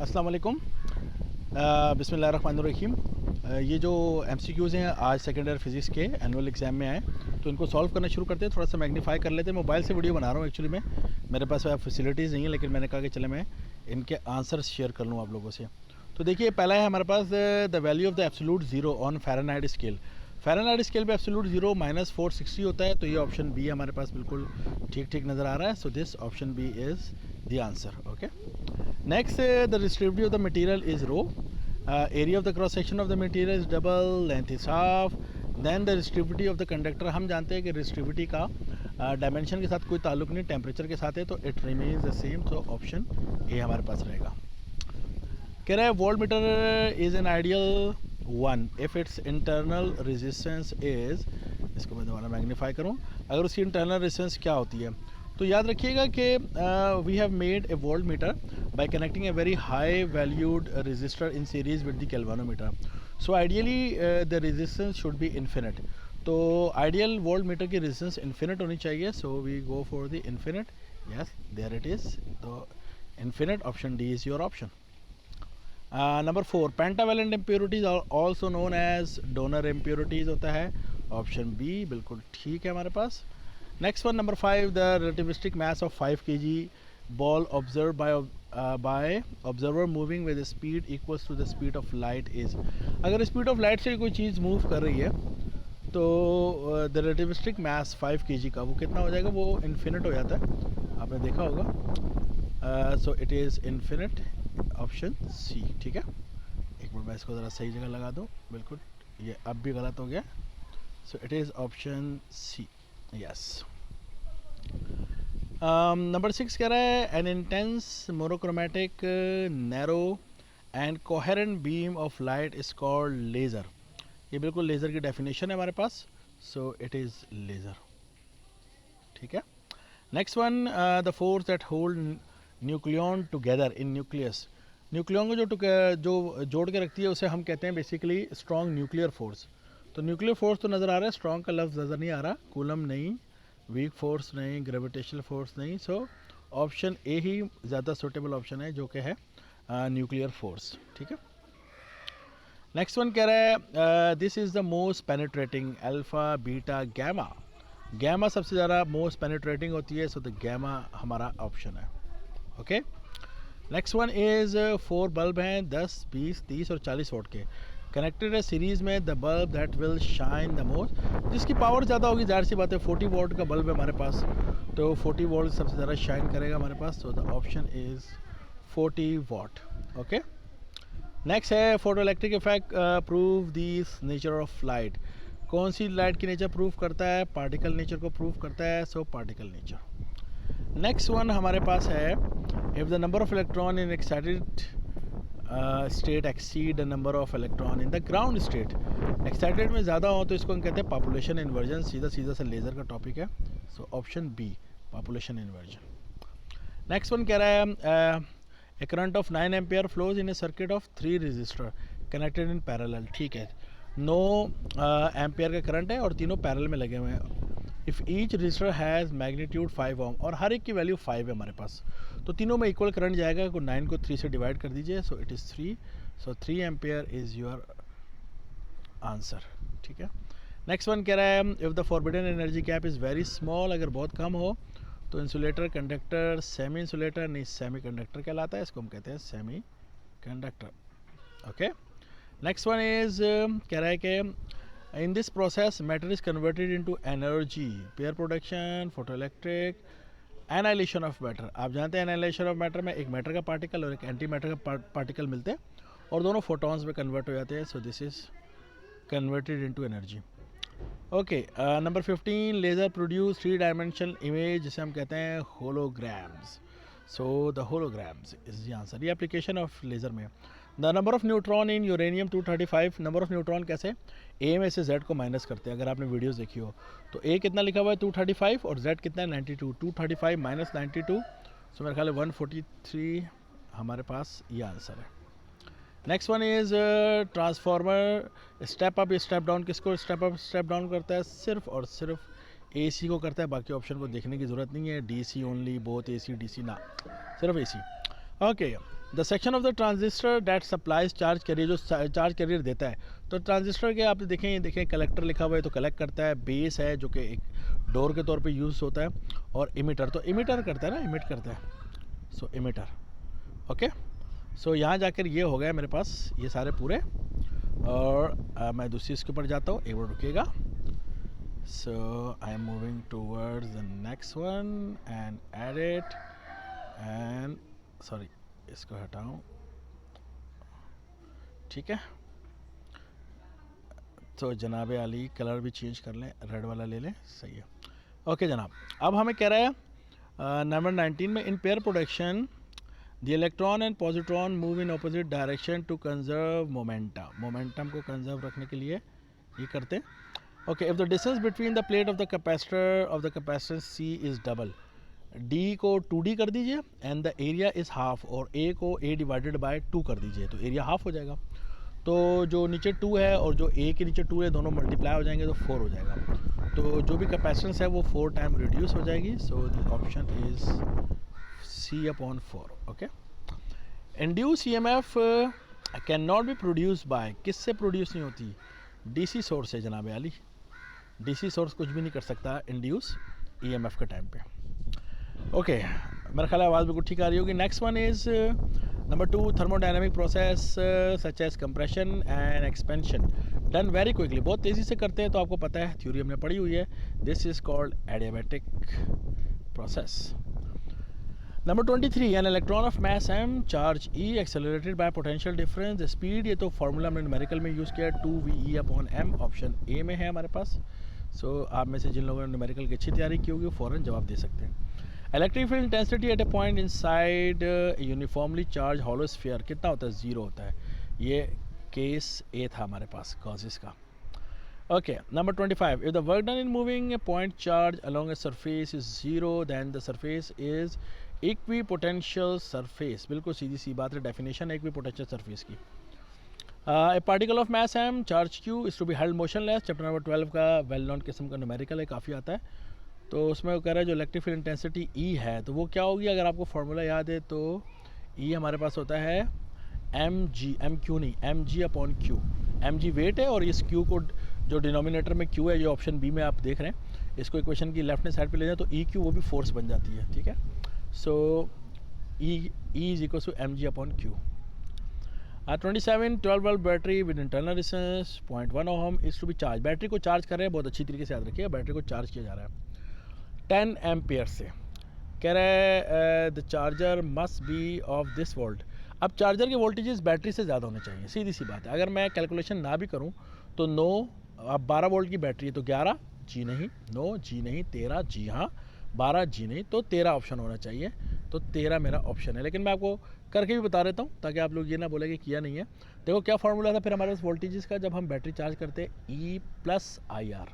अस्सलाम वालेकुम। बिस्मिल्लाहिर्रहमानिर्रहीम। ये जो एमसीक्यूज़ हैं आज सेकेंड ईयर फिज़िक्स के एनुअल एग्ज़ाम में आए, तो इनको सॉल्व करना शुरू करते हैं। थोड़ा सा मैग्नीफाई कर लेते हैं। मोबाइल से वीडियो बना रहा हूँ एक्चुअली में, मेरे पास फैसिलिटीज़ नहीं है, लेकिन मैंने कहा कि चले मैं इनके आंसर्स शेयर कर लूँ आप लोगों से। तो देखिए, पहला है हमारे पास the value of the absolute zero on Fahrenheit scale. Fahrenheit scale पे एब्सोल्यूट ज़ीरो -460 होता है, तो ये ऑप्शन बी हमारे पास बिल्कुल ठीक ठीक नज़र आ रहा है। So this option B is the answer. Okay, next the distributivity of the material is rho, area of the cross section of the material is double, length is half, then the distributivity of the conductor, हम जानते हैं कि distributivity का dimension के साथ कोई ताल्लुक नहीं, टेम्परेचर के साथ है, तो इट रिमेन्स द सेम। तो ऑप्शन ए हमारे पास रहेगा। कह रहा है volt meter is an ideal one if it's internal resistance is, इसको मैं दोबारा मैग्नीफाई करूँ, अगर उसकी इंटरनल रेजिस्टेंस क्या होती है, तो याद रखिएगा कि we have made a voltmeter by connecting a very high valued resistor in series with the galvanometer. So ideally the resistance should be infinite. तो ideal voltmeter की resistance infinite होनी चाहिए. So we go for the infinite. Yes, there it is. तो infinite, option D is your option. Number 4, pentavalent impurities are also known as donor impurities होता है, option B बिल्कुल ठीक है हमारे पास. Next one, number 5, the relativistic mass of 5 kg ball observed by observer moving with a speed equals to the speed of light is. अगर speed of light से कोई चीज़ move कर रही है तो द रिलेटिविस्टिक मास 5 kg का वो कितना हो जाएगा, वो इन्फिनिट हो जाता है, आपने देखा होगा. So it is infinite, option C. ठीक है, एक बार मैं इसको ज़रा सही जगह लगा दूँ. बिल्कुल, ये अब भी गलत हो गया. So it is option C. Yes. Number 6 कह रहा है an intense monochromatic narrow and coherent beam of light is called laser. ये बिल्कुल लेज़र की डेफिनेशन है हमारे पास. So it is laser. ठीक है. Next one, the force that hold nucleon together in nucleus. Nucleon को जो जोड़ के रखती है उसे हम कहते हैं बेसिकली स्ट्रॉन्ग न्यूक्लियर फोर्स. तो न्यूक्लियर फोर्स तो नज़र आ रहा है, स्ट्रॉन्ग का लफ्ज़ नज़र नहीं आ रहा. कूलम नहीं, वीक फोर्स नहीं, ग्रेविटेशनल फोर्स नहीं. सो ऑप्शन ए ही ज़्यादा सूटेबल ऑप्शन है, जो कि है न्यूक्लियर फोर्स. ठीक है. नेक्स्ट वन कह रहा है this is the most penetrating alpha beta gamma. Gamma सबसे ज़्यादा मोस्ट पेनिट्रेटिंग होती है, सो द गैमा हमारा ऑप्शन है. Okay. Next one is 4 bulb हैं 10, 20, 30 और 40 वोल्ट के, कनेक्टेड है सीरीज़ में. The bulb that will shine the most, जिसकी पावर ज़्यादा होगी, जाहिर सी बात है 40 वोल्ट का बल्ब है हमारे पास, तो 40 वोल्ट सबसे ज़्यादा शाइन करेगा हमारे पास. तो the option is 40 watt. Okay. Next है photoelectric effect prove this nature of light. कौन सी लाइट की नेचर प्रूव करता है, पार्टिकल नेचर को प्रूव करता है. So particle nature. Next one हमारे पास है if the number of electron in excited state exceed the number of electron in the ground state. Excited में ज़्यादा हो तो इसको हम कहते हैं पॉपुलेशन इन्वर्जन. सीधा सीधा सा लेज़र का टॉपिक है. So option B, population inversion. Next one कह रहा है a current of 9 ampere flows in a circuit of 3 resistor connected in parallel. ठीक है, 9 एम्पियर का करंट है और तीनों पैरेलल में लगे हुए हैं. If each resistor has magnitude 5 ओम और हर एक की वैल्यू 5 है हमारे पास, तो तीनों में इक्वल करंट जाएगा. 9 को 3 से डिवाइड कर दीजिए. सो it is 3. So 3 ampere is your answer. ठीक है. नेक्स्ट वन कह रहा है if the forbidden energy gap is very small, अगर बहुत कम हो तो इंसुलेटर, कंडक्टर, सेमी इंसुलेटर नहीं, सेमी कंडक्टर कहलाता है, इसको हम कहते हैं semi conductor. Okay. Next one is कह रहा है कि in this process matter is converted into energy, pair production, photo electric, annihilation of matter. आप जानते हैं एनाइलेशन ऑफ मैटर में एक मैटर का पार्टिकल और एक एंटी मैटर का पार्टिकल मिलते हैं और दोनों फोटॉन्स में कन्वर्ट हो जाते हैं. So this is converted into energy. Okay. Number 15, laser produce 3 dimensional image, जिसे हम कहते हैं holograms. So the holograms is the answer. ये एप्लीकेशन ऑफ लेज़र में. The number of neutron in uranium 235. Number of neutron कैसे, ए में से Z को माइनस करते हैं. अगर आपने वीडियोस देखी हो तो ए कितना लिखा हुआ है 235 और जेड कितना है 92. 235 माइनस 92, सो मेरे ख्याल है 143 हमारे पास ये आंसर है. Next one is transformer step up step down. किसको स्टेप अप स्टेप डाउन करता है, सिर्फ और सिर्फ एसी को करता है. बाकी ऑप्शन को देखने की ज़रूरत नहीं है. DC only, both AC DC ना, सिर्फ AC. Okay. The section of the transistor that supplies charge carrier, जो चार्ज कैरियर देता है, तो ट्रांजिस्टर के आप देखें, ये देखें कलेक्टर लिखा हुआ है तो कलेक्ट करता है, बेस है जो कि एक डोर के तौर पे यूज़ होता है, और इमिटर, तो इमिटर करता है ना, इमिट करता है, सो इमिटर। ओके, सो यहाँ जाकर ये हो गया मेरे पास ये सारे पूरे, और मैं दूसरी इसके ऊपर जाता हूँ, एक बार रुकिएगा। So I am moving towards the next one and edit and sorry इसको हटाऊं, ठीक है। तो जनाब अली कलर भी चेंज कर लें, रेड वाला ले लें, सही है। ओके जनाब, अब हमें कह रहा है नंबर 19 में, in pair production the electron and positron move in opposite direction to conserve momentum, momentum को कंजर्व रखने के लिए ये करते हैं। Okay, if the distance between the plate of the capacitor of the capacitance C is double, D को 2d कर दीजिए and the area is half, और ए को a डिवाइडेड बाय 2 कर दीजिए, तो एरिया हाफ हो जाएगा। तो जो नीचे 2 है और जो a के नीचे 2 है, दोनों मल्टीप्लाई हो जाएंगे तो 4 हो जाएगा। तो जो भी कैपेसिटेंस है वो 4 टाइम रिड्यूस हो जाएगी। So the option is C/4। Okay, induce EMF can not be produce by, किससे प्रोड्यूस नहीं होती, DC सोर्स है जनाब अली, DC सोर्स कुछ भी नहीं कर सकता इंड्यूस EMF के टाइम पे। ओके, मेरा ख्याल है आवाज़ बिल्कुल ठीक आ रही होगी। Next one is number 2, thermodynamic process such as compression and expansion done very quickly, बहुत तेज़ी से करते हैं, तो आपको पता है, थ्योरी हमने पढ़ी हुई है, this is called adiabatic process. Number 23, an electron of mass m charge E accelerated bye potential difference speed, ये तो फार्मूला हमने न्यूमेरिकल में यूज़ किया, 2VE/m, ऑप्शन ए में है हमारे पास। सो आप में से जिन लोगों ने न्यूमेरिकल की अच्छी तैयारी की होगी वो फ़ौरन जवाब दे सकते हैं। Electric field intensity at A point inside uniformly charge hollow sphere कितना होता है, 0 होता है। ये केस ए था हमारे पास गॉसेस का। Okay, number 25, if the work done in moving a point charge along a surface is 0 then the surface is equipotential surface, बिल्कुल सीधी सी बात है, डेफिनेशन है इक्वी पोटेंशियल सरफेस की। A particle of mass m charge q is to be held motionless, chapter number 12 का well known किस्म का numerical है, काफ़ी आता है। तो उसमें वो कह रहा है जो इलेक्ट्रिक फील्ड इंटेंसिटी E है, तो वो क्या होगी, अगर आपको फार्मूला याद है तो E हमारे पास होता है mq नहीं, mg/q, mg वेट है, और इस q को जो डिनोमिनेटर में q है, ये ऑप्शन बी में आप देख रहे हैं, इसको इक्वेशन की लेफ्ट हैंड साइड पे ले जाए तो EQ वो भी फोर्स बन जाती है, ठीक है। So E is equal to mg/q। 27, 12 volt battery with internal resistance 0.1 ohm is to be charge, battery को चार्ज कर रहे हैं, बहुत अच्छी तरीके से याद रखिएगा, बैटरी को चार्ज किया जा रहा है 10 एम्पियर से। कह रहा है the charger must be of this volt, अब चार्जर के वोल्टेजेस बैटरी से ज़्यादा होने चाहिए, सीधी सी बात है। अगर मैं कैलकुलेशन ना भी करूं तो 9, अब 12 वोल्ट की बैटरी है तो 11 जी नहीं, 9 जी नहीं, 13 जी हाँ, 12 जी नहीं, तो 13 ऑप्शन होना चाहिए, तो 13 मेरा ऑप्शन है। लेकिन मैं आपको करके भी बता देता हूँ ताकि आप लोग ये ना बोले कि किया नहीं है। देखो क्या फार्मूला था फिर हमारे पास वोल्टेजेस का, जब हम बैटरी चार्ज करते E + IR,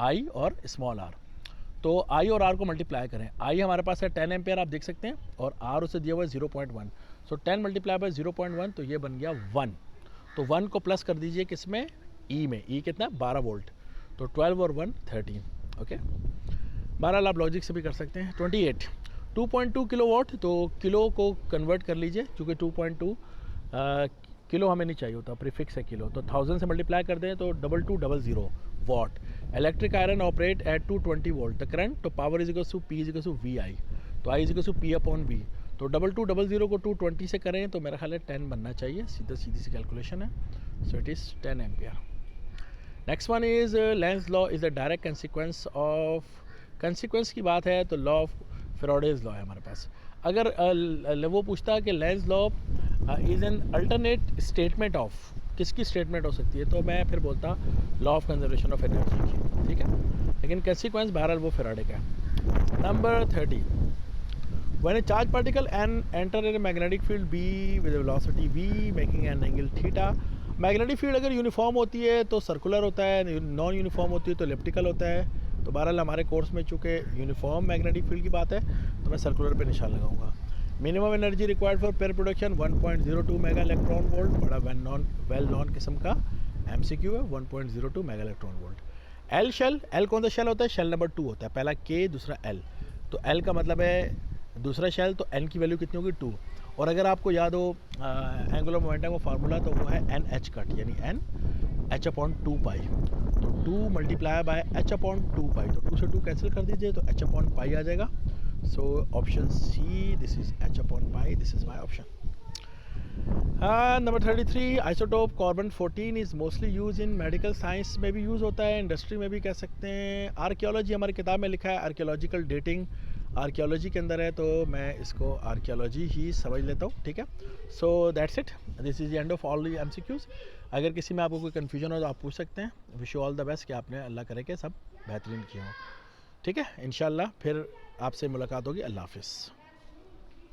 I और स्मॉल r, तो I और R को मल्टीप्लाई करें, I हमारे पास है 10 एम्पियर आप देख सकते हैं, और R उसे दिया हुआ है 0.1, सो 10 मल्टीप्लाई बाय 0.1 तो ये बन गया 1, तो 1 को प्लस कर दीजिए किसमें, E में, E कितना 12 वोल्ट, तो 12 और 1 13। ओके, 12 आप लॉजिक से भी कर सकते हैं। 28, 2.2 किलोवाट, तो किलो को कन्वर्ट कर लीजिए, चूँकि 2.2 किलो हमें नहीं चाहिए होता, प्रीफिक्स है किलो, तो 1000 से मल्टीप्लाई कर दें तो 2200 watt. Electric iron operate at 220 volt, the current, तो power is equal to P is equal to VI, तो I is equal to P/V, तो 2200 को 220 से करें तो मेरा ख्याल है 10 बनना चाहिए, सीधी सी कैलकुलेशन है, सो it is 10 ampere. Next one is Lenz law is the direct consequence of, consequence की बात है तो लॉ ऑफ फैराडेज लॉ है हमारे पास। अगर वो पूछता है कि Lenz law is an alternate statement of, किसकी स्टेटमेंट हो सकती है, तो मैं फिर बोलता law of conservation of energy की, ठीक है, लेकिन कंसिक्वेंस बहरहाल वो फैराडे का है। Number 30, when A charge particle enter in magnetic field B with velocity V making an angle theta, magnetic field अगर यूनिफॉर्म होती है तो सर्कुलर होता है, नॉन यूनिफॉर्म होती है तो एलिप्टिकल होता है। तो बहरहाल हमारे कोर्स में चूँकि यूनिफॉर्म मैग्नेटिक फील्ड की बात है तो मैं सर्कुलर पे निशान लगाऊंगा। Minimum energy required for pair production 1.02 mega electron volt, बड़ा वेल नॉन किस्म का MCQ है, 1.02 mega electron volt. L shell, L कौन सा शेल होता है, शेल नंबर 2 होता है, पहला K दूसरा L, तो L का मतलब है दूसरा शेल, तो N की वैल्यू कितनी होगी 2, और अगर आपको याद हो एंगुलर मोमेंटम का फार्मूला, तो वो है एन एच कट, यानी एन एच अपॉन 2 पाई। तो 2 मल्टीप्लाई बाय एच अपॉन 2 पाई, तो 2 से 2 कैंसिल कर दीजिए तो एच अपॉन पाई आ जाएगा। So option C, this is H upon pi, this is my option. Number 33, isotope carbon 14 is mostly use in medical science में भी यूज़ होता है, इंडस्ट्री में भी कह सकते हैं। आर्कियोलॉजी हमारी किताब में लिखा है, आर्कियोलॉजिकल डेटिंग आर्कियोलॉजी के अंदर है, तो मैं इसको आर्कियोलॉजी ही समझ लेता हूँ, ठीक है। So that's it, this is the end of all the MCQs। अगर किसी में आपको कोई कन्फ्यूजन हो तो आप पूछ सकते हैं। Wish you all the best, कि आपने अल्लाह करे कि सब बेहतरीन किया हो, ठीक है। इंशाल्लाह फिर आपसे मुलाकात होगी। अल्लाह हाफिज़।